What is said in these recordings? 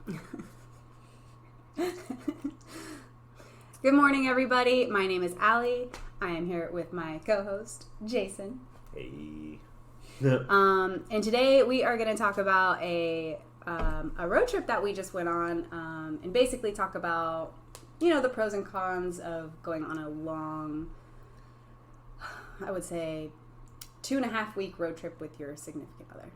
Good morning, everybody. My name is Allie. I am here with my co-host, Jason. Hey. And today we are going to talk about a road trip that we just went on, and basically talk about, the pros and cons of going on a long, I would say, 2.5 week road trip with your significant other.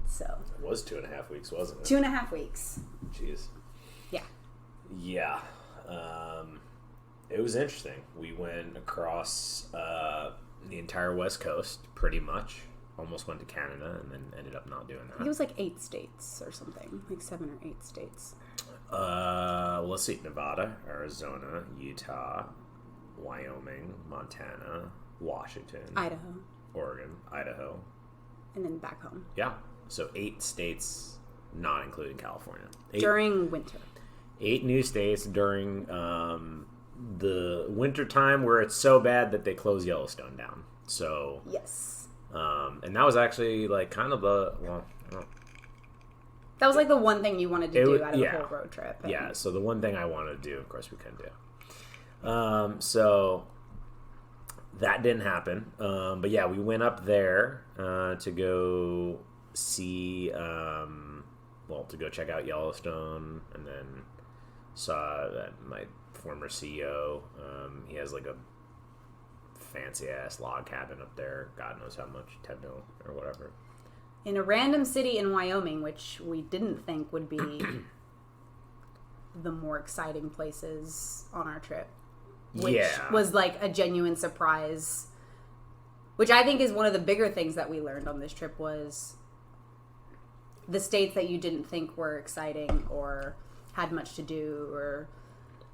So It was 2.5 weeks, wasn't it? 2.5 weeks. Jeez. Yeah. Yeah. It was interesting. We went across the entire West Coast, pretty much. Almost went to Canada and then ended up not doing I think that. it was like 8 states or something. Like 7 or 8 states. Let's see. Nevada, Arizona, Utah, Wyoming, Montana, Washington, Idaho. Oregon, Idaho. And then back home. Yeah. So 8 states, not including California. During winter. 8 new states during the winter time where it's so bad that they close Yellowstone down. So Yes. and that was actually like kind of That was like the one thing you wanted to do out of the whole road trip. Yeah, so the one thing I wanted to do, of course we couldn't do. So that didn't happen. But yeah, we went up there to go see, to go check out Yellowstone, and then saw that my former CEO, he has like a fancy ass log cabin up there. God knows how much, 10 mil or whatever. In a random city in Wyoming, which we didn't think would be the more exciting places on our trip. Which was like a genuine surprise. Which I think is one of the bigger things that we learned on this trip was the states that you didn't think were exciting or had much to do or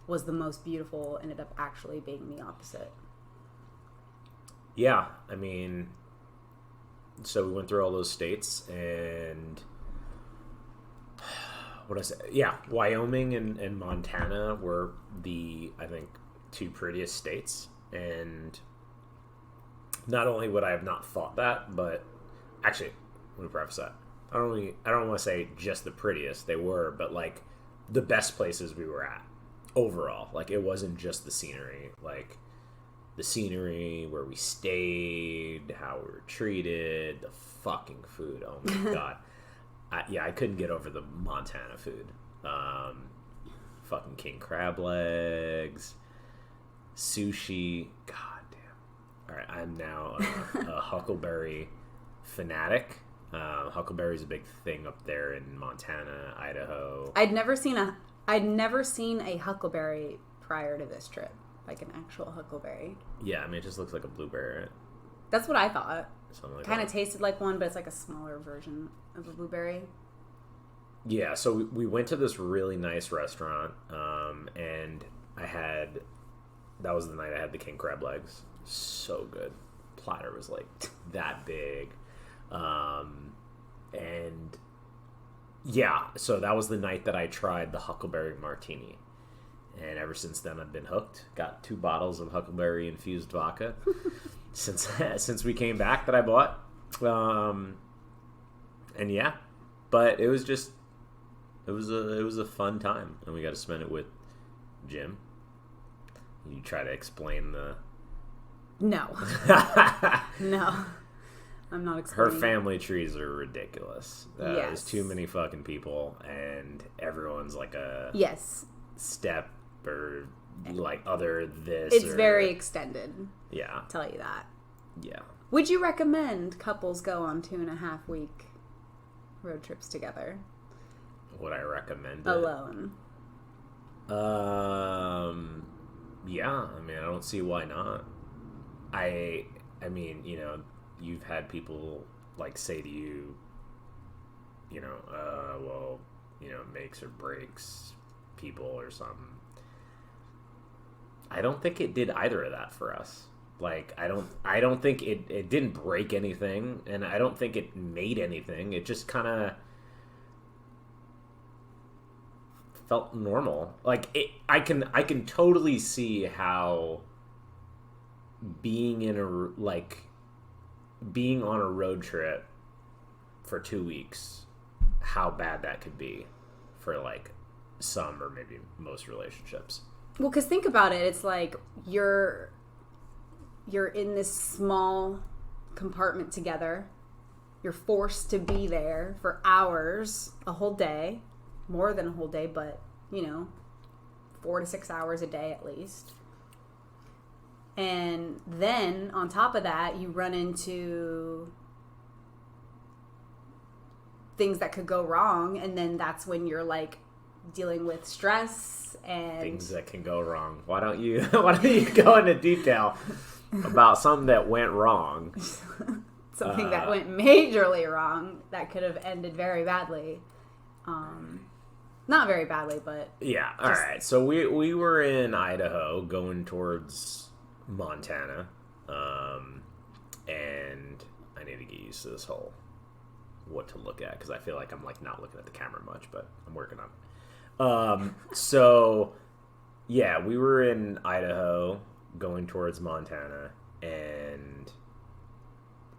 was the most beautiful ended up actually being the opposite. Yeah, I mean, so we went through all those states, and what I say? Yeah, Wyoming and Montana were the, I think, 2 prettiest states. And not only would I have not thought that, but actually, let me preface that. I don't want to say just the prettiest they were, but like the best places we were at overall. Like it wasn't just the scenery, like the scenery, where we stayed, how we were treated, the fucking food. Oh my god. I couldn't get over the Montana food. Fucking king crab legs, sushi. God damn. All right, I'm now a huckleberry fanatic. Huckleberry's a big thing up there in Montana, Idaho. I'd never seen a huckleberry prior to this trip. Like an actual huckleberry. Yeah, I mean, it just looks like a blueberry. That's what I thought. Like kind of tasted like one, but it's like a smaller version of a blueberry. Yeah, so we went to this really nice restaurant, and that was the night I had the king crab legs. So good. Platter was like that big. And yeah, so that was the night that I tried the huckleberry martini. And ever since then, I've been hooked. Got 2 bottles of huckleberry infused vodka since we came back that I bought. And yeah, but it was a fun time, and we got to spend it with Jim. You try to explain the no, I'm not explaining. Her family trees are ridiculous. Yes. There's too many fucking people, and everyone's like a step or like other this. It's very extended. Yeah. I'll tell you that. Yeah. Would you recommend couples go on 2.5 week road trips together? Would I recommend it? Alone. Yeah. I mean, I don't see why not. I mean, you've had people like say to you, makes or breaks people or something. I don't think it did either of that for us. Like, I don't think it didn't break anything, and I don't think it made anything. It just kind of felt normal. Like, I can totally see how being on a road trip for 2 weeks, how bad that could be for like some or maybe most relationships. Well, because think about it, it's like you're in this small compartment together. You're forced to be there for hours, a whole day, more than a whole day, but 4 to 6 hours a day at least. And then on top of that, you run into things that could go wrong, and then that's when you're like dealing with stress and things that can go wrong. Why don't you go into detail about something that went wrong? Something that went majorly wrong that could have ended very badly. Not very badly, but yeah. All right. So we were in Idaho going towards Montana, and I need to get used to this whole what to look at because I feel like I'm like not looking at the camera much, but I'm working on it. So yeah, we were in Idaho going towards Montana, and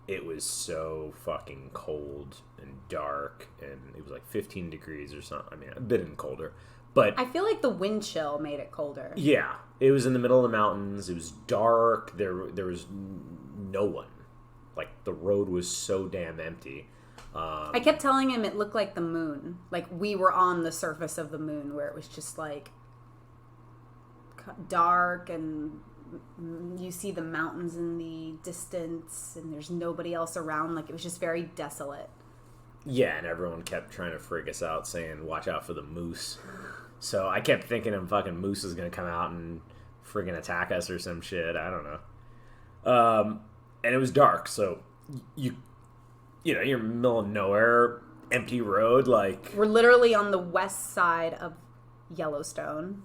it was so fucking cold and dark, and it was like 15 degrees or something. I mean, a bit colder, but I feel like the wind chill made it colder. Yeah, it was in the middle of the mountains. It was dark. There was no one. Like the road was so damn empty. I kept telling him it looked like the moon. Like we were on the surface of the moon, where it was just like dark and you see the mountains in the distance and there's nobody else around. Like it was just very desolate. Yeah, and everyone kept trying to freak us out saying watch out for the moose. So I kept thinking a fucking moose is going to come out and friggin' attack us or some shit. I don't know. And it was dark, so you're in the middle of nowhere, empty road, like we're literally on the west side of Yellowstone.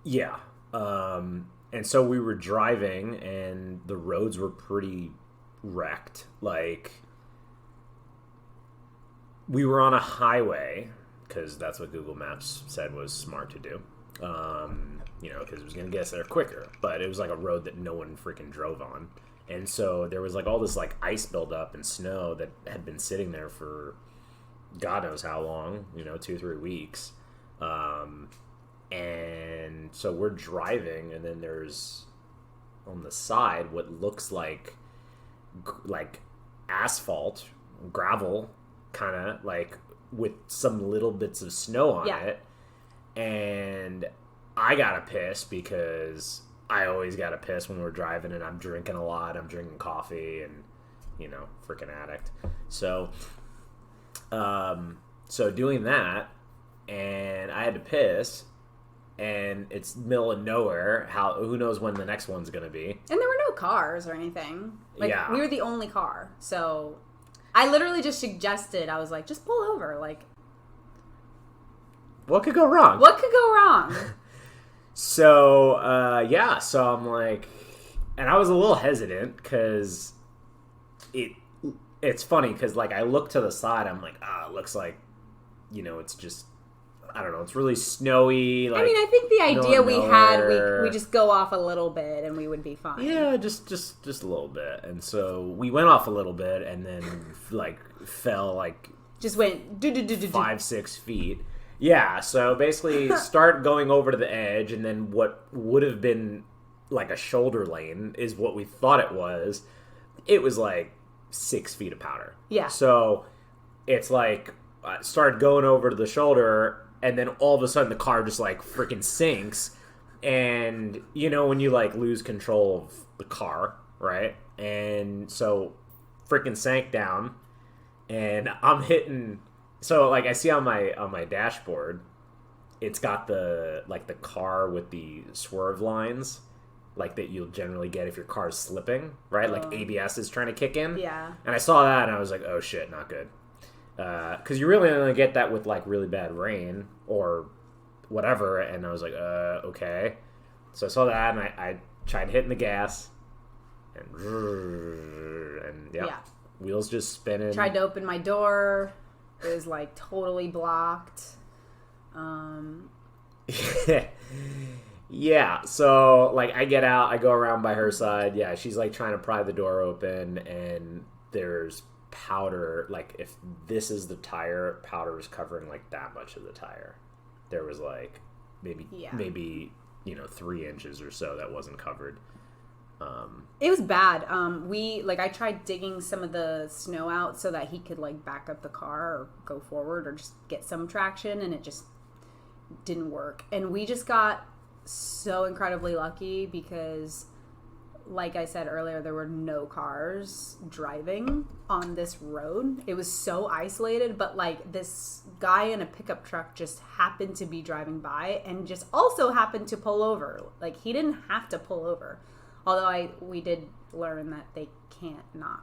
Yeah. And so we were driving, and the roads were pretty wrecked. Like, we were on a highway, because that's what Google Maps said was smart to do. Because it was going to get us there quicker. But it was like a road that no one freaking drove on. And so there was like all this like ice buildup and snow that had been sitting there for God knows how long, 2-3 weeks. And so we're driving, and then there's on the side what looks like asphalt, gravel, kind of like with some little bits of snow on it. And I gotta piss because I always gotta piss when we're driving, and I'm drinking a lot. I'm drinking coffee, and freaking addict. So, doing that, and I had to piss. And it's middle of nowhere. Who knows when the next one's gonna be? And there were no cars or anything. We were the only car. So I literally just suggested. I was like, just pull over. Like, what could go wrong? So so I'm like, and I was a little hesitant because it's funny because like I look to the side. I'm like, it looks like it's just. I don't know. It's really snowy. Like, I mean, I think the idea we had, we just go off a little bit and we would be fine. Yeah, just a little bit. And so we went off a little bit and then like fell like just went 5-6 feet. Yeah. So basically, start going over to the edge, and then what would have been like a shoulder lane is what we thought it was. It was like 6 feet of powder. Yeah. So it's like I started going over to the shoulder. And then all of a sudden the car just like freaking sinks. And when you like lose control of the car, right? And so freaking sank down, and I'm hitting. So like I see on my dashboard, it's got the car with the swerve lines, like that you'll generally get if your car's slipping, right? Like ABS is trying to kick in. Yeah. And I saw that and I was like, oh shit, not good. Because you really only get that with like really bad rain or whatever, and I was like, okay. So I saw that, and I tried hitting the gas, and wheels just spinning. Tried to open my door, it was like totally blocked. Yeah, so like I get out, I go around by her side. Yeah, she's like trying to pry the door open, and there's powder, like if this is the tire, powder is covering like that much of the tire. There was like maybe 3 inches or so that wasn't covered. It was bad. I tried digging some of the snow out so that he could like back up the car or go forward or just get some traction, and it just didn't work. And we just got so incredibly lucky because, like I said earlier, there were no cars driving on this road. It was so isolated, but like this guy in a pickup truck just happened to be driving by and just also happened to pull over. Like he didn't have to pull over. Although we did learn that they can't not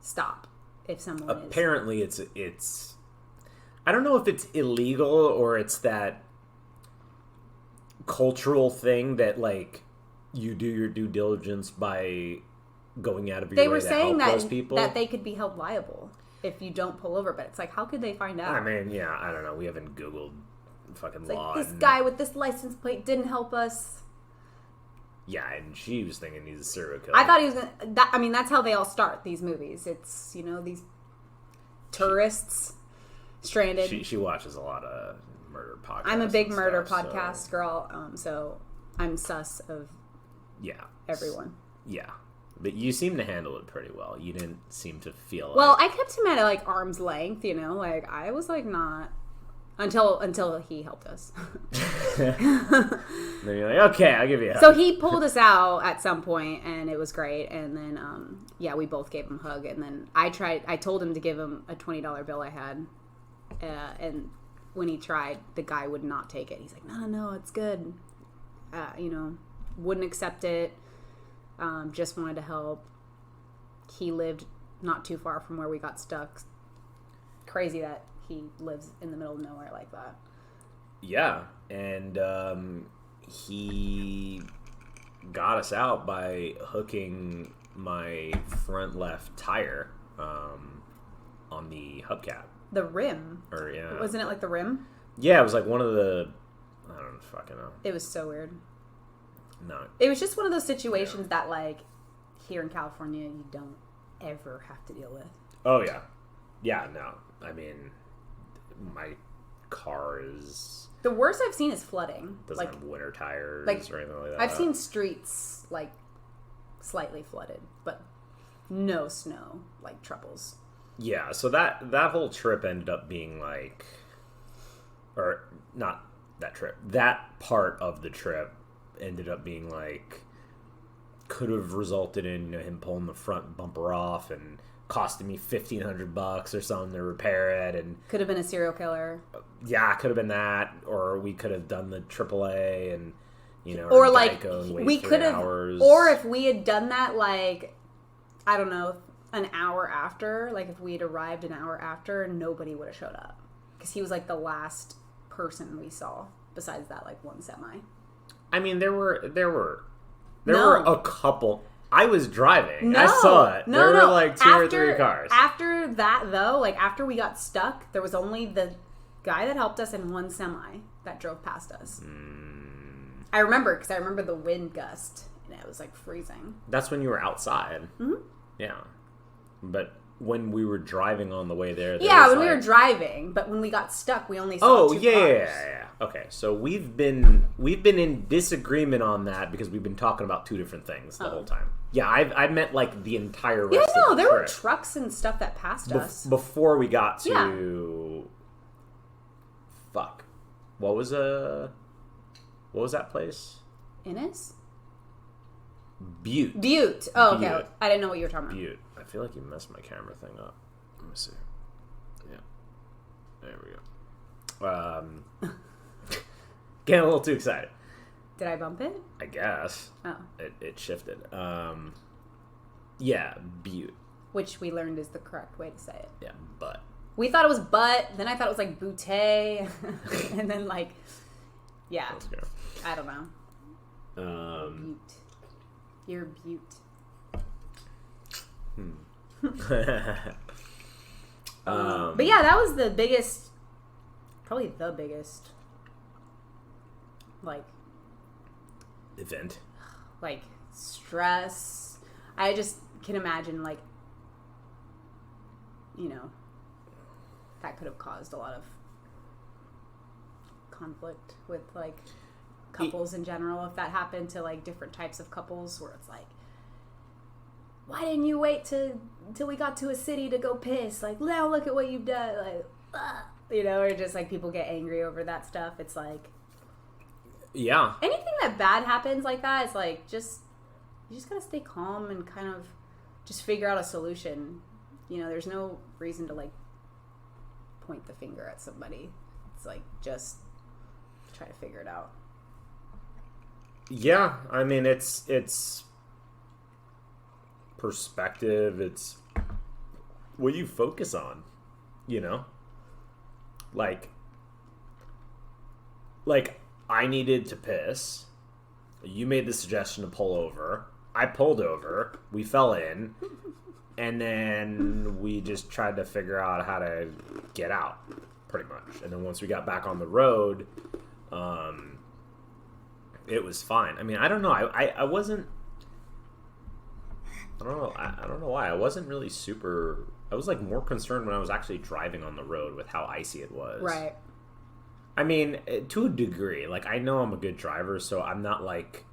stop if someone apparently it's I don't know if it's illegal or it's that cultural thing that like you do your due diligence by going out of your way to help those people. That they could be held liable if you don't pull over, but it's like, how could they find out? I mean, yeah, I don't know. We haven't Googled fucking law. Like, this guy with this license plate didn't help us. Yeah, and she was thinking he's a serial killer. I thought he was gonna... that's how they all start, these movies. It's, these tourists stranded. She watches a lot of murder podcasts. I'm a big murder podcast girl, so I'm sus of everyone. Yeah. But you seem to handle it pretty well. You didn't seem to feel like... Well, I kept him at, like, arm's length, Like, I was, like, not... Until he helped us. Then you're like, okay, I'll give you a hug. So he pulled us out at some point, and it was great. And then, we both gave him a hug. And then I told him to give him a $20 bill I had. And when he tried, the guy would not take it. He's like, no, it's good. Wouldn't accept it. Just wanted to help. He lived not too far from where we got stuck. Crazy that he lives in the middle of nowhere like that. Yeah, and he got us out by hooking my front left tire on the hubcap. The rim? Wasn't it like the rim? Yeah, it was like one of the... I don't fucking know. It was so weird. No. It was just one of those situations that, like, here in California, you don't ever have to deal with. Oh, yeah. Yeah, no. I mean... My car is... The worst I've seen is flooding. Doesn't have winter tires or anything like that. I've seen streets, like, slightly flooded, but no snow, like, troubles. Yeah, so that whole trip ended up being, like... Or, not that trip. That part of the trip ended up being, like... Could have resulted in him pulling the front bumper off and... costing me $1,500 or something to repair it, and could have been a serial killer. Yeah, could have been that, or we could have done the AAA and or like we could have, hours. Or if we had done that, like I don't know, an hour after, like if we had arrived an hour after, nobody would have showed up because he was like the last person we saw besides that like one semi. I mean, there were a couple. I was driving. No, I saw it. No, there were like two or three cars. After that, though, like after we got stuck, there was only the guy that helped us and one semi that drove past us. I remember because I remember the wind gust and it was like freezing. That's when you were outside. Mm-hmm. Yeah, but when we were driving on the way there, we were driving, but when we got stuck, we only saw two cars. Yeah. Okay, so we've been in disagreement on that because we've been talking about two different things the whole time. Yeah, I meant like the entire rest of the there trip. Were trucks and stuff that passed us before we got to. Fuck, what was that place? Ennis? Butte. Oh, okay. Butte. I didn't know what you were talking about. Butte. I feel like you messed my camera thing up. Let me see. Yeah. There we go. Getting a little too excited. Did I bump it? I guess. Oh. It shifted. Yeah, Butte. Which we learned is the correct way to say it. Yeah, but. We thought it was butt, then I thought it was like bootay, and then like, yeah. Let's go. I don't know. Butte. You're Butte. But yeah, that was the biggest, probably the biggest, like, event. Like, stress. I just can imagine, like, you know, that could have caused a lot of conflict with, like, couples in general. If that happened to, like, different types of couples where it's like, why didn't you wait till we got to a city to go piss? Like, now look at what you've done. Like, you know, or just, like, people get angry over that stuff. It's like, yeah. Anything that bad happens like that, it's like, you just gotta stay calm and kind of just figure out a solution. You know, there's no reason to, like, point the finger at somebody. It's like, just try to figure it out. Yeah, I mean, it's perspective. It's what you focus on, you know? Like I needed to piss. You made the suggestion to pull over. I pulled over. We fell in. And then we just tried to figure out how to get out, pretty much. And then once we got back on the road, it was fine. I mean, I don't know. I wasn't... I don't know. I don't know why. I wasn't really super... I was, like, more concerned when I was actually driving on the road with how icy it was. Right. I mean, to a degree. Like, I know I'm a good driver, so I'm not, like...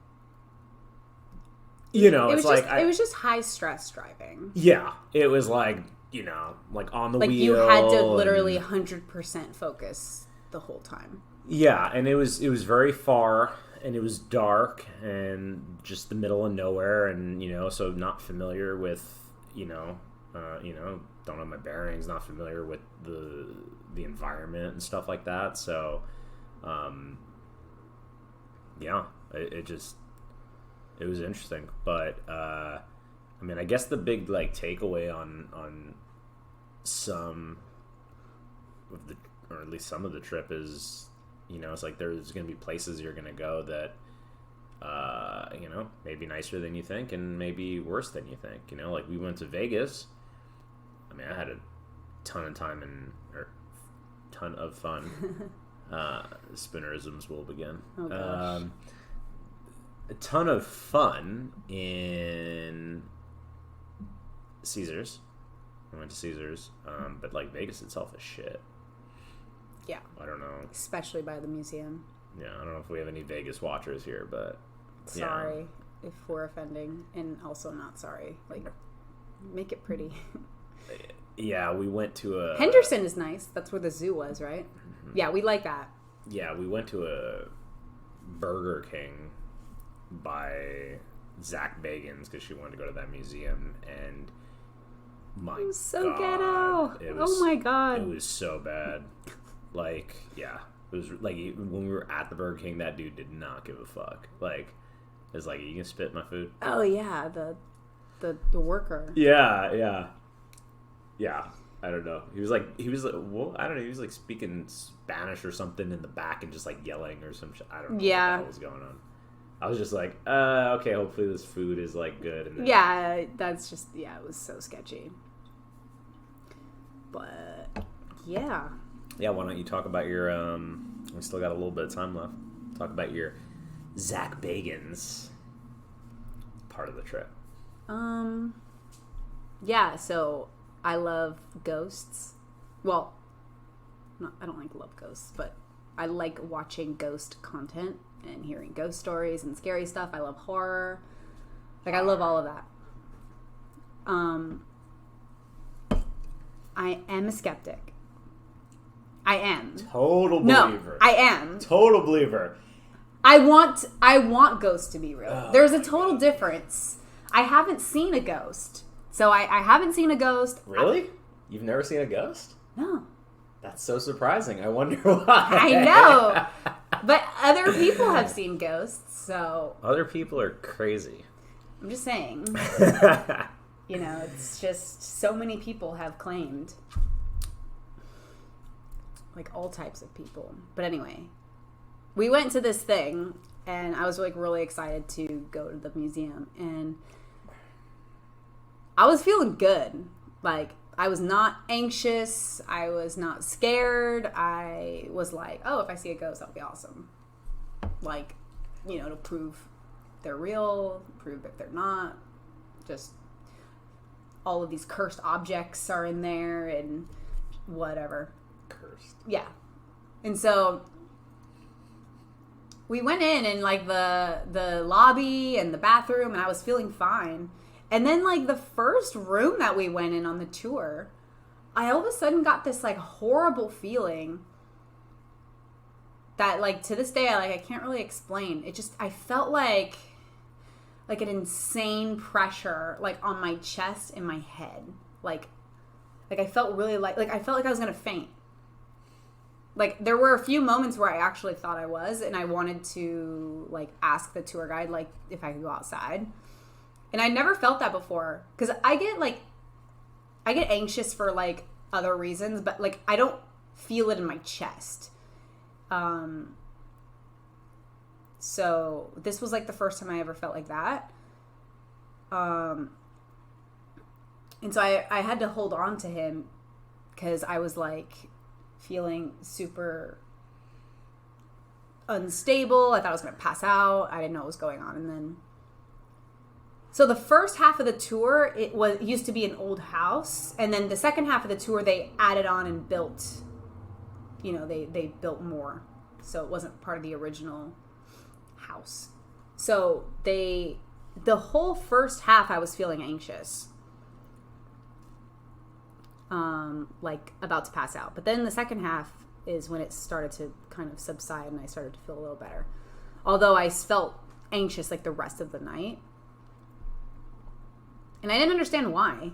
You know, it's like... It was just high-stress driving. Yeah. It was, like, you know, like, on the wheel. Like, you had to literally 100% focus the whole time. Yeah, and it was very far... And it was dark and just the middle of nowhere, and, you know, so not familiar with, don't know my bearings, not familiar with the environment and stuff like that. So, yeah, it was interesting. But, I mean, I guess the big, like, takeaway on some of the, or at least some of the trip is, you know, it's like there's going to be places you're going to go that, you know, maybe nicer than you think and maybe worse than you think. You know, like we went to Vegas. I mean, I had a ton of fun. Spinnerisms will begin. Oh, gosh. A ton of fun in Caesars. I went to Caesars, but like Vegas itself is shit. Yeah. I don't know. Especially by the museum. Yeah, I don't know if we have any Vegas watchers here, but... Sorry if we're offending, and also not sorry. Like, make it pretty. Yeah, we went to a... Henderson is nice. That's where the zoo was, right? Mm-hmm. Yeah, we like that. Yeah, we went to a Burger King by Zach Bagans because she wanted to go to that museum, and my it was so God, ghetto. Oh my God. It was so bad. Like, yeah. It was like when we were at the Burger King, that dude did not give a fuck. Like, it's like, you can spit in my food? Oh yeah, the worker. Yeah. I don't know. He was like, well, I don't know. He was like speaking Spanish or something in the back and just like yelling or some shit. I don't know what the hell was going on. I was just like, okay, hopefully this food is like good. And then... Yeah, that's just, yeah, it was so sketchy. But yeah. Yeah, why don't you talk about your, we still got a little bit of time left. Talk about your Zach Bagans part of the trip. Yeah, so I love ghosts. Well, I don't like love ghosts, but I like watching ghost content and hearing ghost stories and scary stuff. I love horror. Like, I love all of that. I am a skeptic. I am. Total believer. No, I am. Total believer. I want ghosts to be real. There's a total difference. I haven't seen a ghost. So I haven't seen a ghost. Really? You've never seen a ghost? No. That's so surprising. I wonder why. I know. But other people have seen ghosts, so... Other people are crazy. I'm just saying. You know, it's just so many people have claimed. Like, all types of people. But anyway, we went to this thing, and I was, like, really excited to go to the museum. And I was feeling good. Like, I was not anxious. I was not scared. I was like, oh, if I see a ghost, that'll be awesome. Like, you know, to prove they're real, prove if they're not. Just all of these cursed objects are in there and whatever. Cursed. Yeah. And so we went in and like the lobby and the bathroom, and I was feeling fine. And then like the first room that we went in on the tour, I all of a sudden got this like horrible feeling that like to this day I can't really explain. It just, I felt like an insane pressure like on my chest and my head. Like I felt really like I felt like I was gonna faint. Like there were a few moments where I actually thought I was, and I wanted to like ask the tour guide like if I could go outside. And I never felt that before, because I get anxious for like other reasons, but like I don't feel it in my chest. So this was like the first time I ever felt like that. And so I had to hold on to him because I was like feeling super unstable. I thought I was going to pass out. I didn't know what was going on. And then, so the first half of the tour, it used to be an old house. And then the second half of the tour, they added on and built, you know, they built more. So it wasn't part of the original house. So the whole first half I was feeling anxious. Like about to pass out. But then the second half is when it started to kind of subside and I started to feel a little better. Although I felt anxious like the rest of the night. And I didn't understand why.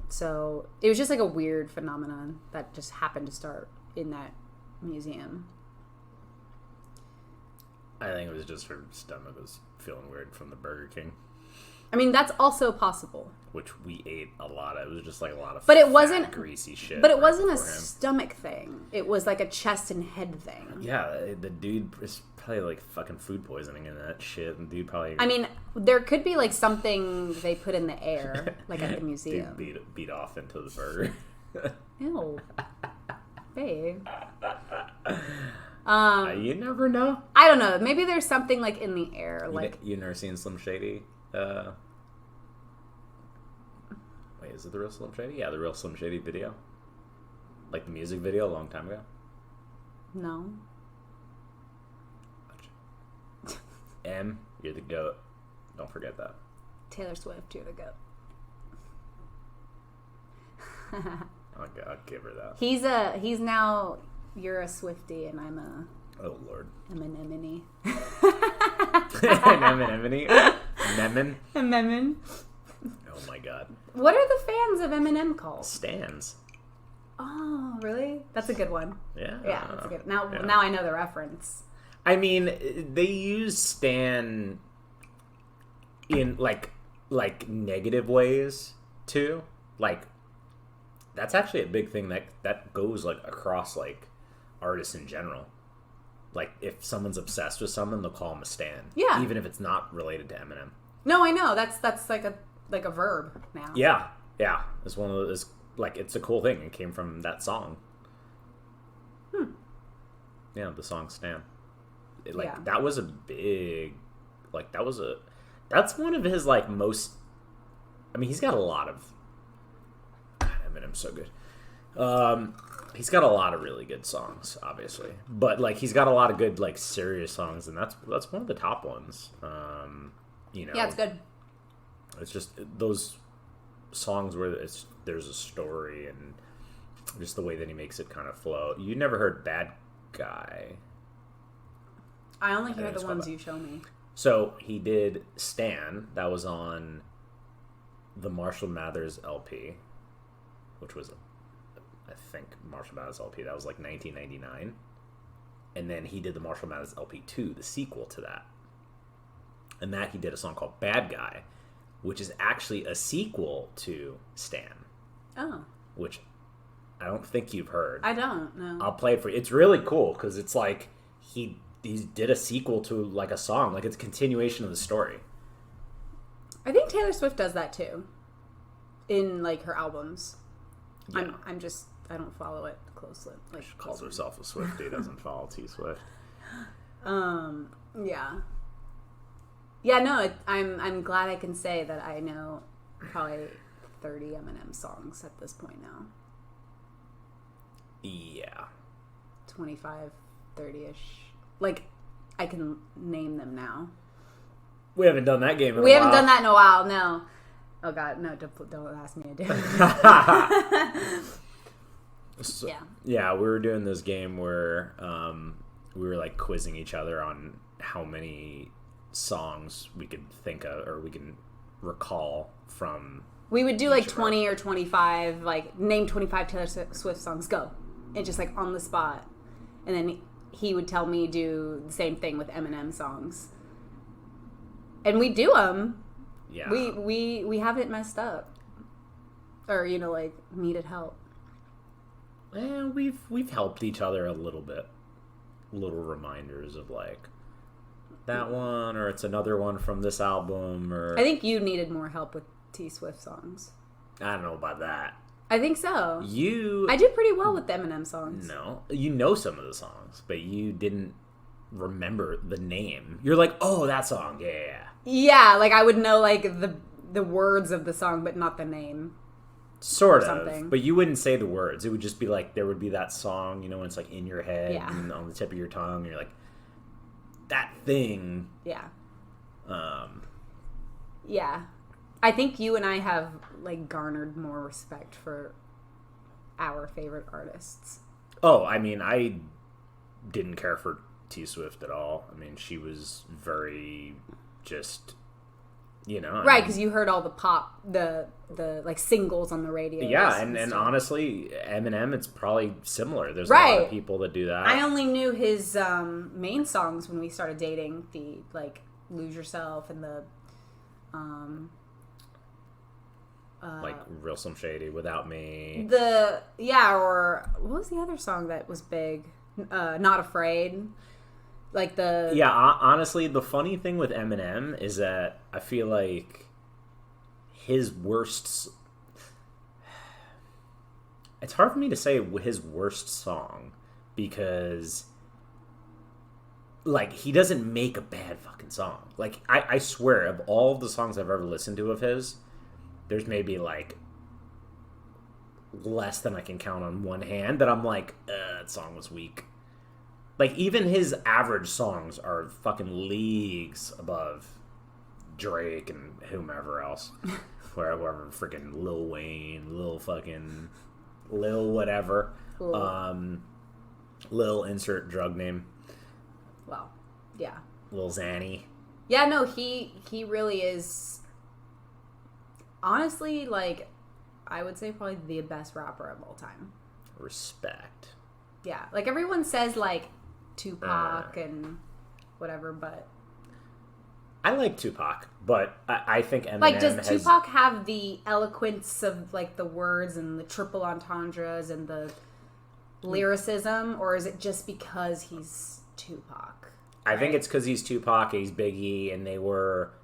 So it was just like a weird phenomenon that just happened to start in that museum. I think it was just her stomach was feeling weird from the Burger King. I mean, that's also possible. Which we ate a lot of. It was just like a lot of greasy shit. But it wasn't a stomach thing. It was like a chest and head thing. Yeah, the dude is probably like fucking food poisoning and that shit. And dude probably... I mean, there could be like something they put in the air, like at the museum. Dude beat off into the burger. Ew. Babe. You never know. I don't know. Maybe there's something like in the air. Like you never seen Slim Shady? Wait, is it the real Slim Shady? Yeah, the real Slim Shady video. Like the music video a long time ago. No. You're the goat. Don't forget that. Taylor Swift, you're the goat. I'll give her that. He's now, you're a Swiftie and I'm a... Oh, Lord. Eminem. Eminem? Oh, my God. What are the fans of Eminem called? Stans. Oh, really? That's a good one. Yeah. Yeah, that's a good one. Now I know the reference. I mean, they use stan in, like negative ways, too. Like, that's actually a big thing that goes, like, across, like, artists in general. Like, if someone's obsessed with someone, they'll call them a stan. Yeah. Even if it's not related to Eminem. No, I know. That's like a verb now. Yeah. Yeah. It's one of those, like, it's a cool thing. It came from that song. Yeah, the song Stan. That was a big, like, that's one of his, like, most, I mean, he's got a lot of, God, Eminem's so good. He's got a lot of really good songs, obviously, but like he's got a lot of good like serious songs, and that's one of the top ones. You know, yeah, it's good. It's just those songs where there's a story and just the way that he makes it kind of flow. You never heard "Bad Guy"? I only hear the ones you show me. So he did "Stan." That was on the Marshall Mathers LP, which was I think Marshall Mathers LP. That was like 1999. And then he did the Marshall Mathers LP 2, the sequel to that. And that he did a song called Bad Guy, which is actually a sequel to Stan. Oh. Which I don't think you've heard. I don't, no. I'll play it for you. It's really cool because it's like he did a sequel to like a song. Like it's a continuation of the story. I think Taylor Swift does that too. In like her albums. Yeah. I don't follow it closely. Like she calls herself a Swiftie, doesn't follow T Swift. Yeah. Yeah, no, I'm glad I can say that I know probably 30 Eminem songs at this point now. Yeah. 25, 30-ish. Like, I can name them now. We haven't done that game in a while. We haven't done that in a while, no. Oh, God, no, don't ask me to do it. So, yeah, we were doing this game where we were, like, quizzing each other on how many songs we could think of or we can recall from... We would do, like, 20 or 25, like, name 25 Taylor Swift songs, go. And just, like, on the spot. And then he would tell me do the same thing with Eminem songs. And we do them. Yeah. We haven't messed up. Or, you know, like, needed help. We've helped each other a little bit. Little reminders of, like, that one, or it's another one from this album, or... I think you needed more help with T Swift songs. I don't know about that. I think so. I do pretty well with the Eminem songs. No. You know some of the songs, but you didn't remember the name. You're like, oh, that song. Yeah. Yeah, like I would know like the words of the song, but not the name. Sort of. But you wouldn't say the words. It would just be like, there would be that song, you know, when it's like in your head and on the tip of your tongue. And you're like, that thing. Yeah. Yeah. I think you and I have like garnered more respect for our favorite artists. Oh, I mean, I didn't care for T Swift at all. I mean, she was very just, you know. Right, because you heard all the pop, the like singles on the radio. Yeah, and honestly, Eminem, it's probably similar. There's a lot of people that do that. I only knew his main songs when we started dating, the like Lose Yourself and the like Real Slim Shady, Without Me. Or what was the other song that was big? Not Afraid. Like the... Yeah, honestly, the funny thing with Eminem is that I feel like his worst... It's hard for me to say his worst song because, like, he doesn't make a bad fucking song. Like, I swear, of all the songs I've ever listened to of his, there's maybe, like, less than I can count on one hand that I'm like, that song was weak. Like, even his average songs are fucking leagues above Drake and whomever else. Whoever freaking Lil Wayne, Lil whatever. Lil insert drug name. Well, yeah. Lil Xanny. Yeah, no, he really is, honestly, like, I would say probably the best rapper of all time. Respect. Yeah, like, everyone says, like, Tupac and whatever, but... I like Tupac, but I think Eminem like, does Tupac have the eloquence of, like, the words and the triple entendres and the lyricism, or is it just because he's Tupac? I think it's because he's Tupac, he's Biggie, and they were...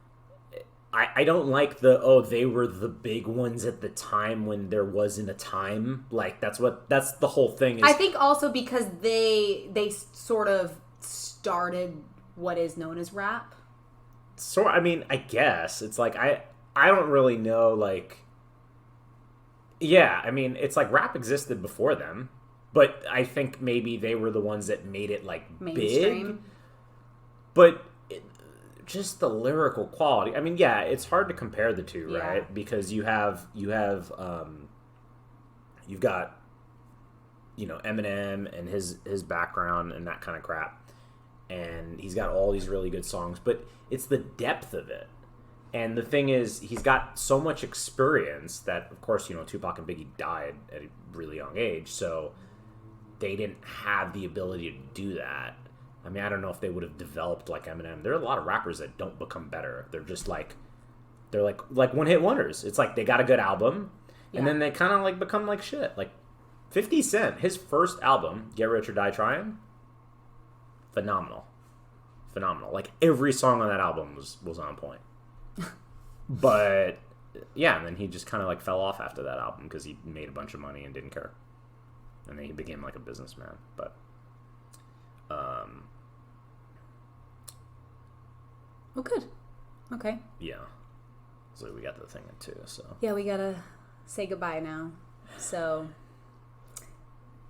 I don't like they were the big ones at the time when there wasn't a time. Like, that's the whole thing is... I think also because they sort of started what is known as rap. So, I mean, I guess. It's like, I don't really know, like... Yeah, I mean, it's like rap existed before them, but I think maybe they were the ones that made it, like, mainstream. Big. But... just the lyrical quality. I mean, yeah, it's hard to compare the two, right? Yeah. Because you've got, you know, Eminem and his background and that kind of crap, and he's got all these really good songs, but it's the depth of it. And the thing is, he's got so much experience that, of course, you know, Tupac and Biggie died at a really young age, so they didn't have the ability to do that. I mean, I don't know if they would have developed like Eminem. There are a lot of rappers that don't become better. They're just like, one-hit wonders. It's like they got a good album, and then they kind of like become like shit. Like 50 Cent, his first album, Get Rich or Die Trying, phenomenal. Like every song on that album was on point. But yeah, and then he just kind of like fell off after that album because he made a bunch of money and didn't care, and then he became like a businessman. But well, good. Okay. Yeah. So we got the thing too. So yeah, we gotta say goodbye now. So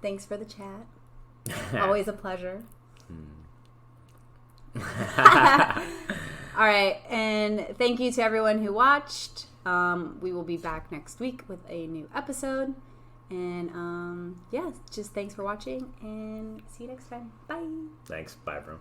thanks for the chat. Always a pleasure. All right, and thank you to everyone who watched. We will be back next week with a new episode. And yeah, just thanks for watching, and see you next time. Bye. Thanks. Bye, bro.